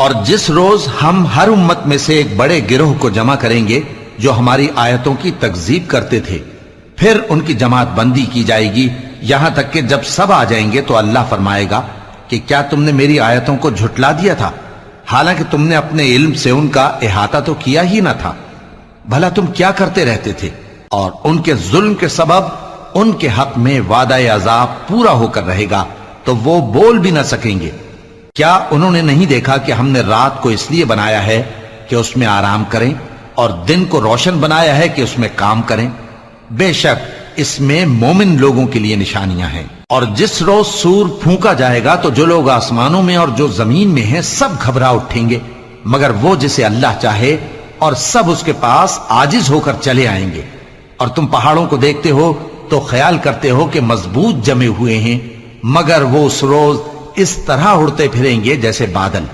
और जिस रोज हम हर उम्मत में से एक बड़े गिरोह को जमा करेंगे जो हमारी आयतों की तकजीब करते थे, फिर उनकी जमात बंदी की जाएगी यहां तक कि जब सब आ जाएंगे तो अल्लाह फरमाएगा कि क्या तुमने मेरी आयतों को झुटला दिया था, हालांकि तुमने अपने इल्म से उनका इहाता तो किया ही ना था। भला तुम क्या करते रहते थे। और उनके जुल्म के सबब उनके हक में वादा अजाब पूरा होकर रहेगा तो वो बोल भी ना सकेंगे। क्या उन्होंने नहीं देखा कि हमने रात को इसलिए बनाया है कि उसमें आराम करें और दिन को रोशन बनाया है कि उसमें काम करें। बेशक इसमें मोमिन लोगों के लिए निशानियां हैं। और जिस रोज सूर फूंका जाएगा तो जो लोग आसमानों में और जो जमीन में हैं सब घबरा उठेंगे, मगर वो जिसे अल्लाह चाहे, और सब उसके पास आजिज होकर चले आएंगे। और तुम पहाड़ों को देखते हो तो ख्याल करते हो कि मजबूत जमे हुए हैं, मगर वो उस रोज इस तरह उड़ते फिरेंगे जैसे बादल।